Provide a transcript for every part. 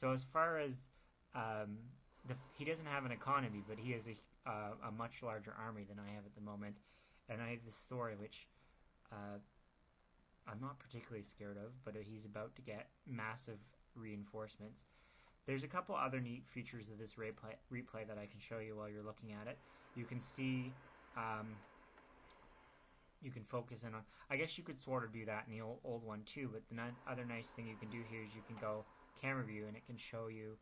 So as far as he doesn't have an economy, but he has a much larger army than I have at the moment, and I have this Thor which I'm not particularly scared of, but he's about to get massive reinforcements. There's a couple other neat features of this replay that I can show you while you're looking at it. You can see, you can focus in on, I guess you could sort of do that in the old one too, but the other nice thing you can do here is you can go camera view and it can show you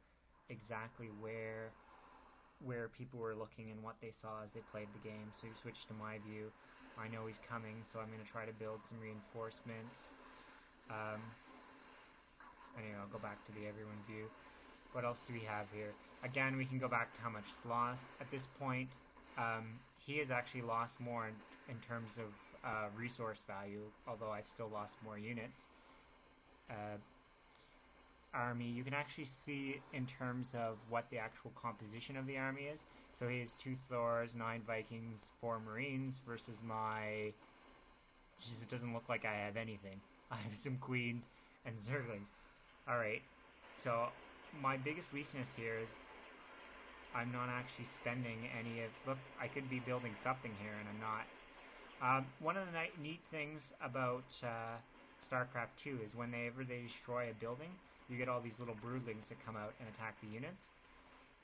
exactly where people were looking and what they saw as they played the game. So you switch to my view. I know he's coming, so I'm going to try to build some reinforcements. Anyway, I'll go back to the everyone view. What else do we have here? Again, we can go back to how much is lost. At this point, he has actually lost more in terms of resource value, although I've still lost more units. Army, you can actually see in terms of what the actual composition of the army is. So he has 2 Thors, 9 Vikings, 4 Marines versus my... Just, it doesn't look like I have anything. I have some Queens and Zerglings. Alright, so my biggest weakness here is I'm not actually spending any of... Look, I could be building something here and I'm not. One of the neat things about Starcraft 2 is whenever they destroy a building, you get all these little broodlings that come out and attack the units.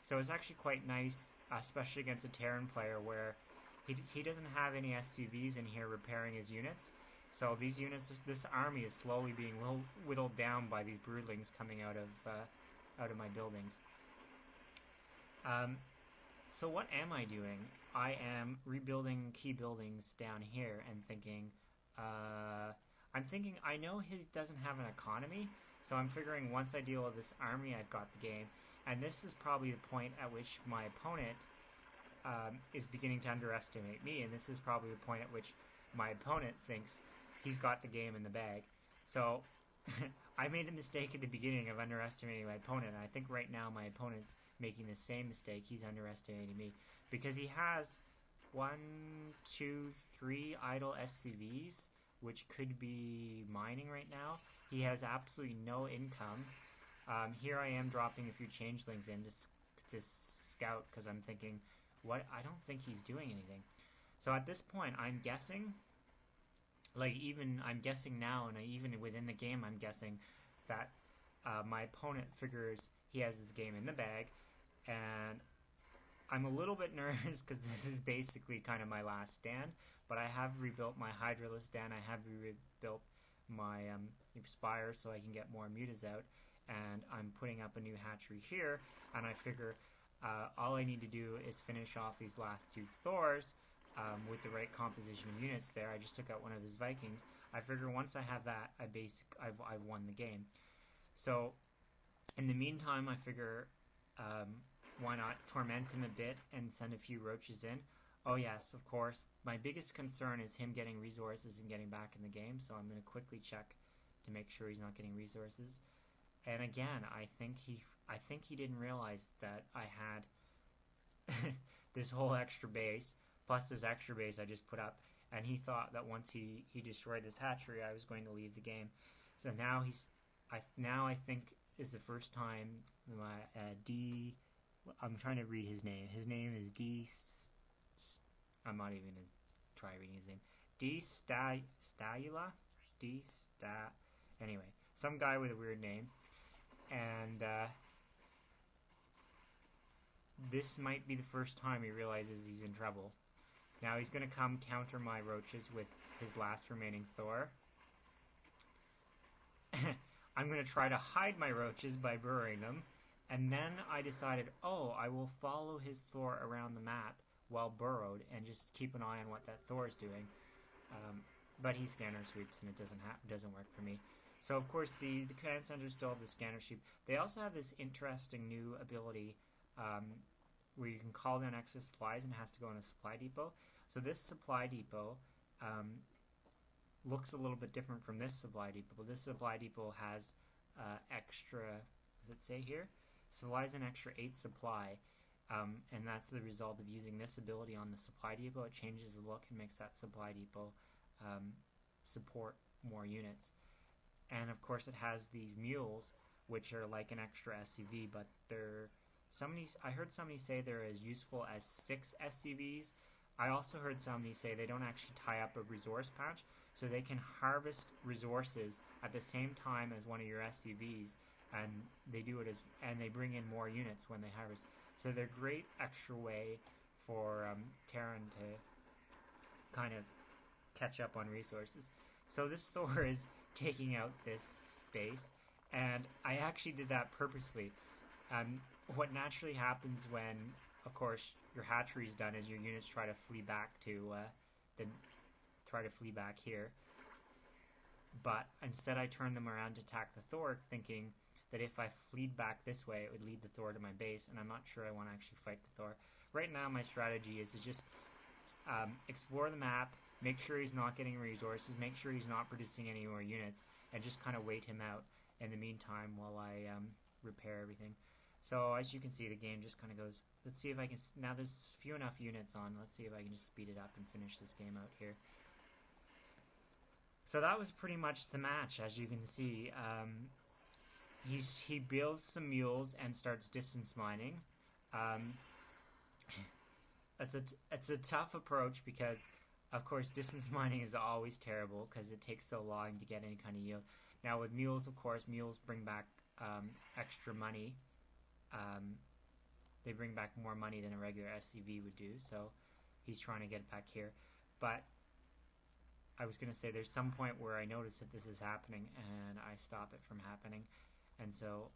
So it's actually quite nice, especially against a Terran player where he doesn't have any SCVs in here repairing his units. So these units, this army is slowly being whittled down by these broodlings coming out of my buildings. So what am I doing? I am rebuilding key buildings down here and thinking, I know he doesn't have an economy, so I'm figuring once I deal with this army, I've got the game. And this is probably the point at which my opponent is beginning to underestimate me, and this is probably the point at which my opponent thinks he's got the game in the bag. So I made the mistake at the beginning of underestimating my opponent, and I think right now my opponent's making the same mistake. He's underestimating me because he has 1, 2, 3 idle SCVs, which could be mining right now. He has absolutely no income. Here I am dropping a few changelings in to scout because I'm thinking, what? I don't think he's doing anything. So at this point, I'm guessing, I'm guessing now, and even within the game, I'm guessing that my opponent figures he has his game in the bag, and I'm a little bit nervous because this is basically kind of my last stand, but I have rebuilt my Hydralisk den, I have rebuilt my Spire so I can get more mutas out, and I'm putting up a new hatchery here, and I figure all I need to do is finish off these last 2 Thors with the right composition of units there. I just took out one of his Vikings. I figure once I have that, I've won the game. So in the meantime, I figure why not torment him a bit and send a few roaches in. Oh yes, of course. My biggest concern is him getting resources and getting back in the game, so I'm going to quickly check to make sure he's not getting resources. And again, I think he didn't realize that I had this whole extra base, plus this extra base I just put up, and he thought that once he destroyed this hatchery, I was going to leave the game. So now I think is the first time my I'm trying to read his name. His name is I'm not even going to try reading his name. Anyway, some guy with a weird name. And this might be the first time he realizes he's in trouble. Now he's going to come counter my roaches with his last remaining Thor. I'm going to try to hide my roaches by burrowing them. And then I decided, oh, I will follow his Thor around the map while burrowed and just keep an eye on what that Thor is doing. But he scanner sweeps and it doesn't work for me. So of course the command center still have the scanner sweep. They also have this interesting new ability where you can call down extra supplies and it has to go in a supply depot. So this supply depot looks a little bit different from this supply depot. This supply depot has extra, does it say here? Supplies an extra 8 supply, and that's the result of using this ability on the supply depot. It changes the look and makes that supply depot support more units. And of course it has these mules which are like an extra SCV, but I heard somebody say they're as useful as 6 SCVs. I also heard somebody say they don't actually tie up a resource patch, so they can harvest resources at the same time as one of your SCVs, and they bring in more units when they harvest. So they're a great extra way for Terran to kind of catch up on resources. So this Thor is taking out this base, and I actually did that purposely. What naturally happens when, of course, your hatchery is done is your units try to flee back here. But instead, I turned them around to attack the Thor, thinking that if I fleed back this way, it would lead the Thor to my base, and I'm not sure I want to actually fight the Thor. Right now, my strategy is to just explore the map, make sure he's not getting resources, make sure he's not producing any more units, and just kind of wait him out in the meantime while I repair everything. So as you can see, the game just kind of goes, let's see if I can, now there's few enough units on, let's see if I can just speed it up and finish this game out here. So that was pretty much the match, as you can see. He builds some mules and starts distance mining. It's a tough approach because, of course, distance mining is always terrible because it takes so long to get any kind of yield. Now with mules, of course, mules bring back extra money. They bring back more money than a regular SCV would do, so he's trying to get it back here. But I was going to say there's some point where I notice that this is happening and I stop it from happening. And so,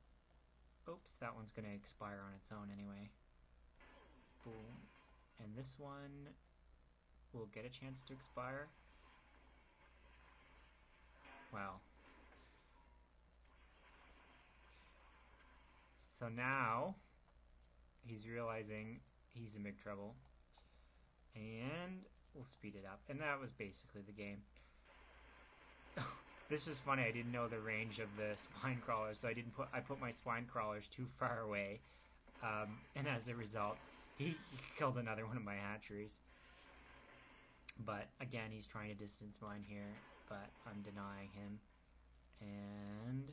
oops, that one's going to expire on its own anyway. Boom. And this one will get a chance to expire. Wow. So now he's realizing he's in big trouble. And we'll speed it up. And that was basically the game. This was funny. I didn't know the range of the spine crawlers, so I put my spine crawlers too far away. And as a result, he killed another one of my hatcheries. But again, he's trying to distance mine here, but I'm denying him. And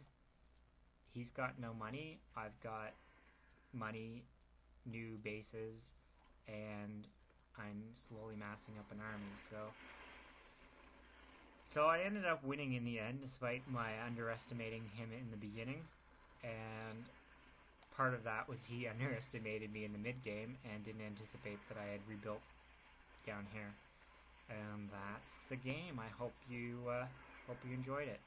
he's got no money. I've got money, new bases, and I'm slowly massing up an army. So I ended up winning in the end, despite my underestimating him in the beginning. And part of that was he underestimated me in the mid-game and didn't anticipate that I had rebuilt down here. And that's the game. I hope you enjoyed it.